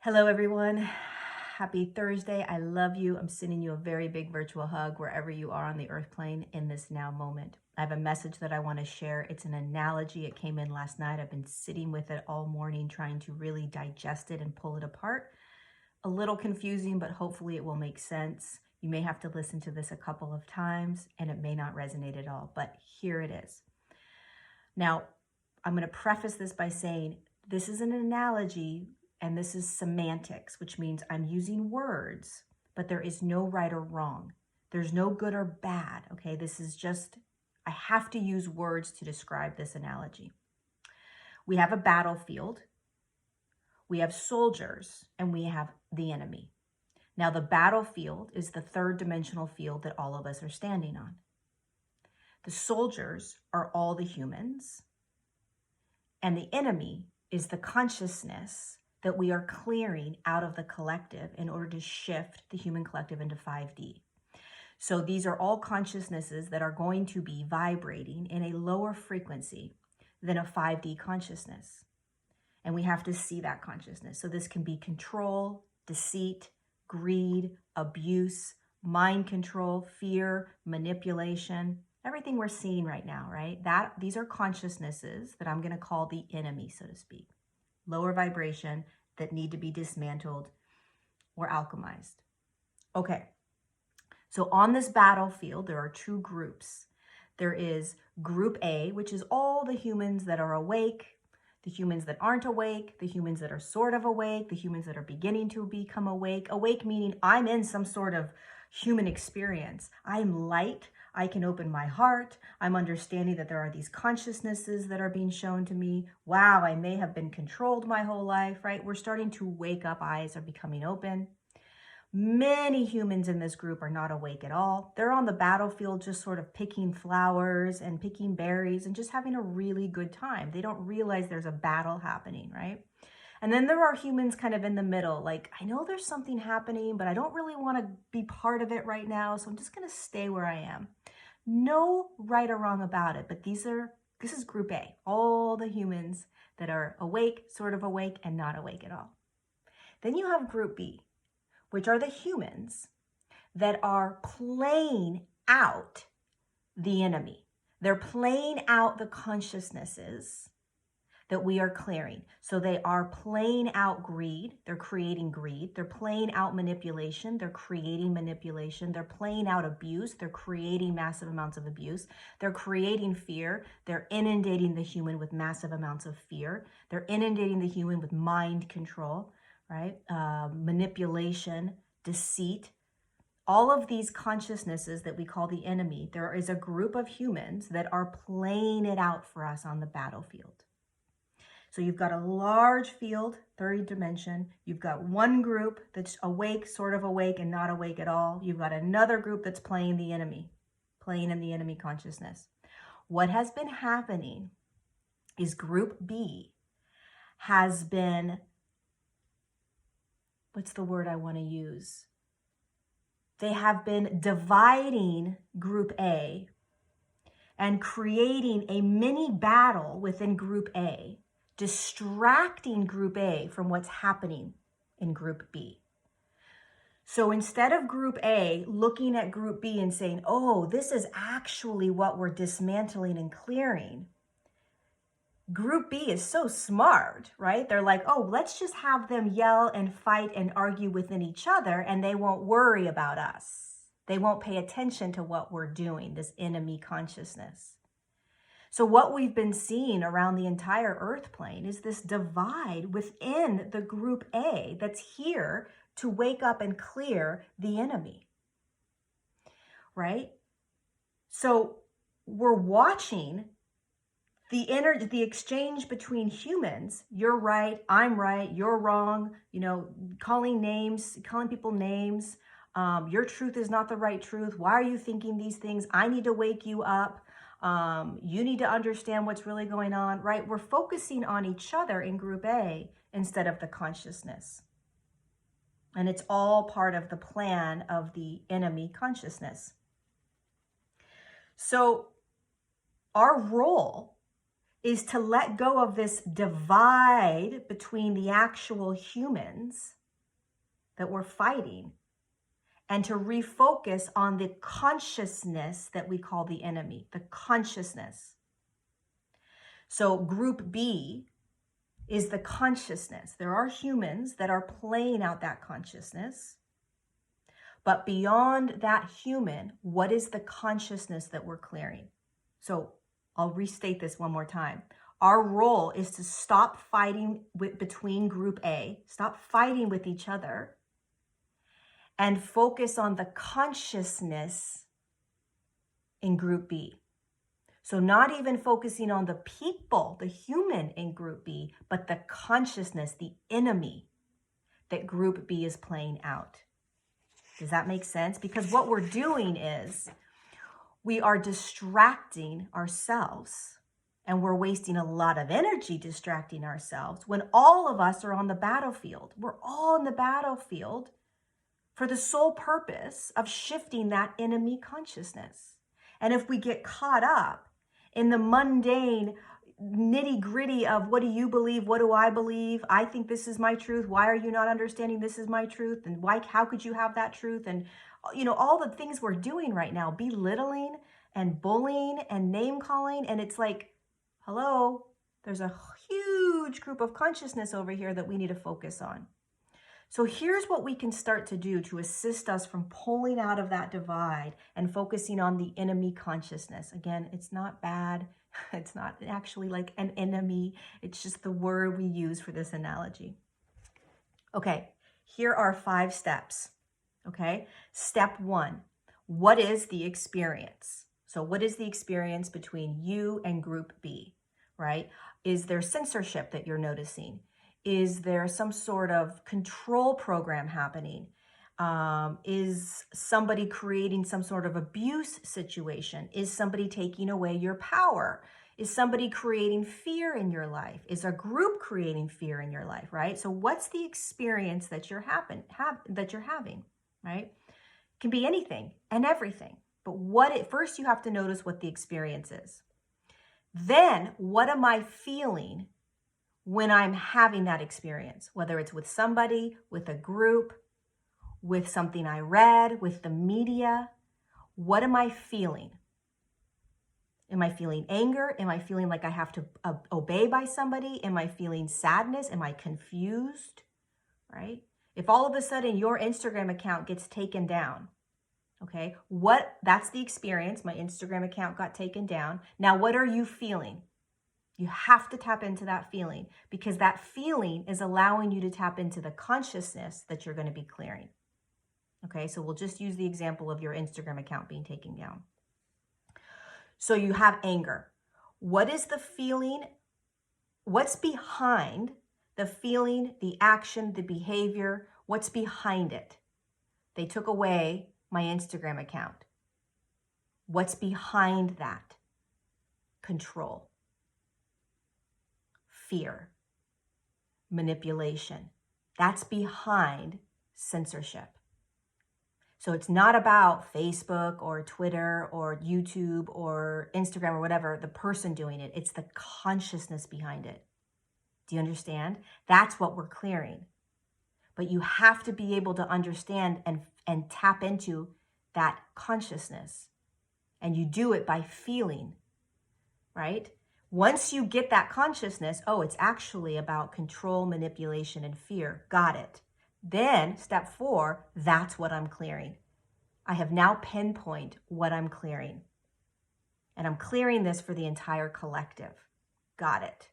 Hello, everyone. Happy Thursday. I love you. I'm sending you a very big virtual hug wherever you are on the earth plane in this now moment. I have a message that I want to share. It's an analogy. It came in last night. I've been sitting with it all morning, trying to really digest it and pull it apart. A little confusing, but hopefully it will make sense. You may have to listen to this a couple of times and it may not resonate at all, but here it is. Now, I'm going to preface this by saying this is an analogy and this is semantics, which means I'm using words, but there is no right or wrong. There's no good or bad, okay? This is just, I have to use words to describe this analogy. We have a battlefield, we have soldiers, and we have the enemy. Now, the battlefield is the third dimensional field that all of us are standing on. The soldiers are all the humans, and the enemy is the consciousness that we are clearing out of the collective in order to shift the human collective into 5D. So these are all consciousnesses that are going to be vibrating in a lower frequency than a 5D consciousness. And we have to see that consciousness. So this can be control, deceit, greed, abuse, mind control, fear, manipulation, everything we're seeing right now, right? These are consciousnesses that I'm going to call the enemy, so to speak. Lower vibration that need to be dismantled or alchemized. Okay, so on this battlefield, there are two groups. There is group A, which is all the humans that are awake, the humans that aren't awake, the humans that are sort of awake, the humans that are beginning to become awake. Awake meaning I'm in some sort of human experience. I'm light. I can open my heart. I'm understanding that there are these consciousnesses that are being shown to me. Wow, I may have been controlled my whole life, right? We're starting to wake up. Eyes are becoming open. Many humans in this group are not awake at all. They're on the battlefield just sort of picking flowers and picking berries and just having a really good time. They don't realize there's a battle happening, right? And then there are humans kind of in the middle, like, I know there's something happening, but I don't really want to be part of it right now, so I'm just going to stay where I am. No right or wrong about it, but this is group A, all the humans that are awake, sort of awake, and not awake at all. Then you have group B, which are the humans that are playing out the enemy. They're playing out the consciousnesses that we are clearing. So they are playing out greed. They're creating greed. They're playing out manipulation. They're creating manipulation. They're playing out abuse. They're creating massive amounts of abuse. They're creating fear. They're inundating the human with massive amounts of fear. They're inundating the human with mind control, right? Manipulation, deceit. All of these consciousnesses that we call the enemy, there is a group of humans that are playing it out for us on the battlefield. So you've got a large field, third dimension. You've got one group that's awake, sort of awake, and not awake at all. You've got another group that's playing the enemy, playing in the enemy consciousness. What has been happening is group B has been, what's the word I want to use? They have been dividing group A and creating a mini battle within group A, distracting group A from what's happening in group B. So instead of group A looking at group B and saying, oh, this is actually what we're dismantling and clearing, group B is so smart, right? They're like, oh, let's just have them yell and fight and argue within each other and they won't worry about us. They won't pay attention to what we're doing, this enemy consciousness. So what we've been seeing around the entire earth plane is this divide within the group A that's here to wake up and clear the enemy, right? So we're watching the exchange between humans. You're right, I'm right, you're wrong, calling people names. Your truth is not the right truth. Why are you thinking these things? I need to wake you up. You need to understand what's really going on, right? We're focusing on each other in group A instead of the consciousness. And it's all part of the plan of the enemy consciousness. So our role is to let go of this divide between the actual humans that we're fighting and to refocus on the consciousness that we call the enemy, the consciousness. So group B is the consciousness. There are humans that are playing out that consciousness. But beyond that human, what is the consciousness that we're clearing? So I'll restate this one more time. Our role is to stop fighting between group A, stop fighting with each other, and focus on the consciousness in group B. So not even focusing on the people, the human in group B, but the consciousness, the enemy that group B is playing out. Does that make sense? Because what we're doing is we are distracting ourselves, and we're wasting a lot of energy distracting ourselves when all of us are on the battlefield. We're all in the battlefield for the sole purpose of shifting that enemy consciousness. And if we get caught up in the mundane nitty gritty of what do you believe? What do I believe? I think this is my truth. Why are you not understanding this is my truth? And why, how could you have that truth? And, you know, all the things we're doing right now, belittling and bullying and name calling. And it's like, hello, there's a huge group of consciousness over here that we need to focus on. So here's what we can start to do to assist us from pulling out of that divide and focusing on the enemy consciousness. Again, it's not bad. It's not actually like an enemy. It's just the word we use for this analogy. Okay, here are 5 steps. Okay, step 1, what is the experience? So what is the experience between you and group B, right? Is there censorship that you're noticing? Is there some sort of control program happening? Is somebody creating some sort of abuse situation? Is somebody taking away your power? Is somebody creating fear in your life? Is a group creating fear in your life, right? So what's the experience that you're having, right? It can be anything and everything. But first you have to notice what the experience is. Then what am I feeling when I'm having that experience? Whether it's with somebody, with a group, with something I read, with the media, what am I feeling? Am I feeling anger? Am I feeling like I have to obey by somebody? Am I feeling sadness? Am I confused, right? If all of a sudden your Instagram account gets taken down, okay, that's the experience. My Instagram account got taken down. Now, what are you feeling? You have to tap into that feeling, because that feeling is allowing you to tap into the consciousness that you're going to be clearing. Okay, so we'll just use the example of your Instagram account being taken down. So you have anger. What is the feeling? What's behind the feeling, the action, the behavior? What's behind it? They took away my Instagram account. What's behind that? Control, fear, manipulation. That's behind censorship. So it's not about Facebook or Twitter or YouTube or Instagram or whatever, the person doing it. It's the consciousness behind it. Do you understand? That's what we're clearing. But you have to be able to understand and tap into that consciousness. And you do it by feeling, right? Once you get that consciousness, oh, it's actually about control, manipulation, and fear. Got it. Then step 4, that's what I'm clearing. I have now pinpointed what I'm clearing. And I'm clearing this for the entire collective. Got it.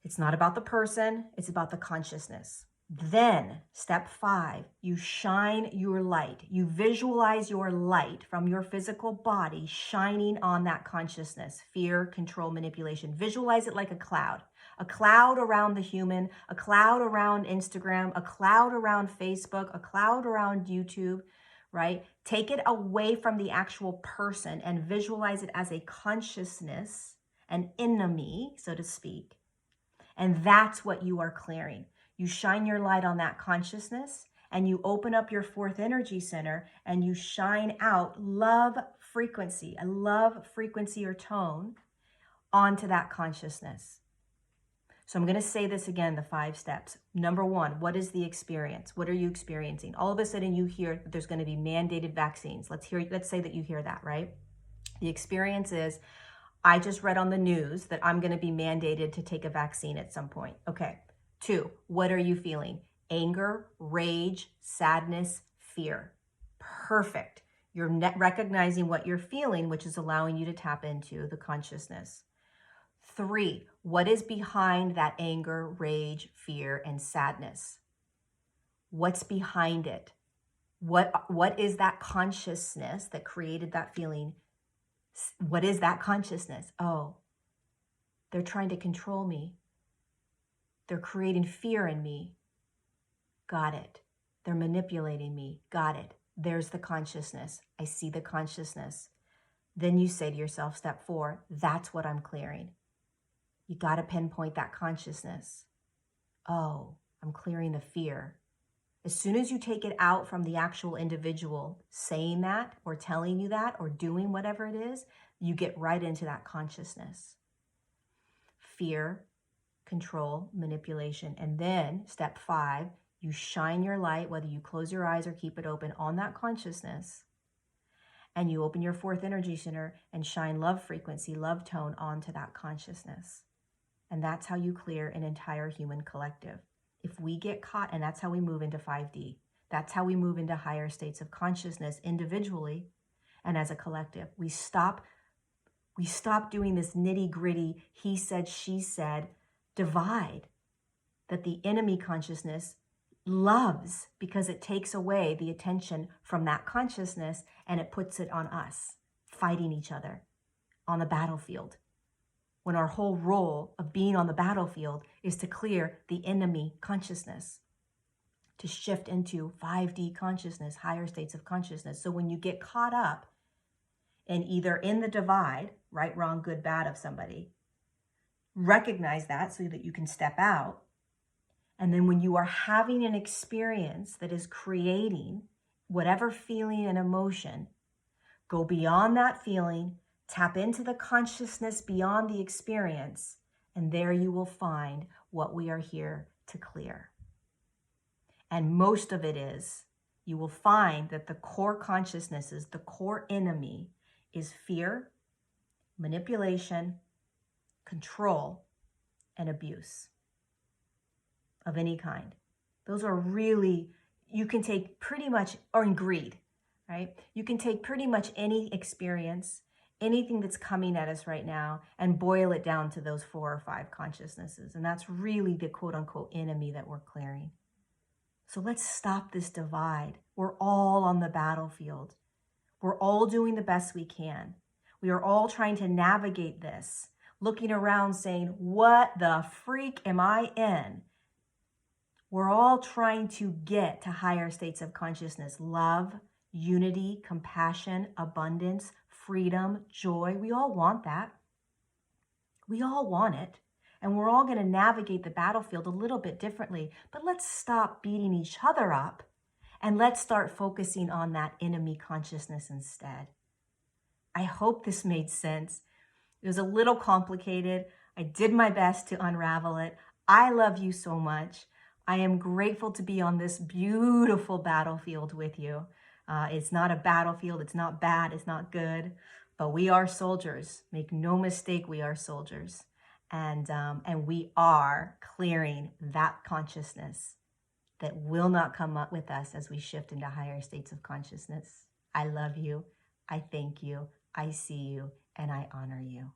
It's not about the person, it's about the consciousness. Then step 5, you shine your light. You visualize your light from your physical body shining on that consciousness, fear, control, manipulation. Visualize it like a cloud around the human, a cloud around Instagram, a cloud around Facebook, a cloud around YouTube, right? Take it away from the actual person and visualize it as a consciousness, an enemy, so to speak. And that's what you are clearing. You shine your light on that consciousness and you open up your 4th energy center and you shine out love frequency, a love frequency or tone onto that consciousness. So I'm going to say this again, the 5 steps. Number 1, what is the experience? What are you experiencing? All of a sudden you hear that there's going to be mandated vaccines. Let's say that you hear that, right? The experience is, I just read on the news that I'm going to be mandated to take a vaccine at some point. Okay. 2, what are you feeling? Anger, rage, sadness, fear. Perfect. You're recognizing what you're feeling, which is allowing you to tap into the consciousness. 3, what is behind that anger, rage, fear, and sadness? What's behind it? What is that consciousness that created that feeling? What is that consciousness? Oh, they're trying to control me. They're creating fear in me. Got it. They're manipulating me. Got it. There's the consciousness. I see the consciousness. Then you say to yourself, step 4, that's what I'm clearing. You got to pinpoint that consciousness. Oh, I'm clearing the fear. As soon as you take it out from the actual individual saying that or telling you that or doing whatever it is, you get right into that consciousness. Fear, control, manipulation. And then step 5, you shine your light, whether you close your eyes or keep it open, on that consciousness. And you open your 4th energy center and shine love frequency, love tone onto that consciousness. And that's how you clear an entire human collective. If we get caught, and that's how we move into 5D. That's how we move into higher states of consciousness individually and as a collective. We stop doing this nitty-gritty, he said, she said divide that the enemy consciousness loves, because it takes away the attention from that consciousness and it puts it on us, fighting each other on the battlefield. When our whole role of being on the battlefield is to clear the enemy consciousness, to shift into 5D consciousness, higher states of consciousness. So when you get caught up in either in the divide, right, wrong, good, bad of somebody, recognize that so that you can step out. And then when you are having an experience that is creating whatever feeling and emotion, go beyond that feeling, tap into the consciousness beyond the experience, and there you will find what we are here to clear. And most of it is, you will find that the core consciousness is the core enemy is fear, manipulation, control, and abuse of any kind. Those are really, you can take pretty much, or in greed, right? You can take pretty much any experience, anything that's coming at us right now, and boil it down to those 4 or 5 consciousnesses. And that's really the quote unquote enemy that we're clearing. So let's stop this divide. We're all on the battlefield. We're all doing the best we can. We are all trying to navigate this, looking around saying, what the freak am I in? We're all trying to get to higher states of consciousness, love, unity, compassion, abundance, freedom, joy. We all want that. We all want it. And we're all going to navigate the battlefield a little bit differently. But let's stop beating each other up and let's start focusing on that enemy consciousness instead. I hope this made sense. It was a little complicated. I did my best to unravel it. I love you so much. I am grateful to be on this beautiful battlefield with you. It's not a battlefield. It's not bad. It's not good. But we are soldiers. Make no mistake, we are soldiers. And we are clearing that consciousness that will not come up with us as we shift into higher states of consciousness. I love you. I thank you. I see you. And I honor you.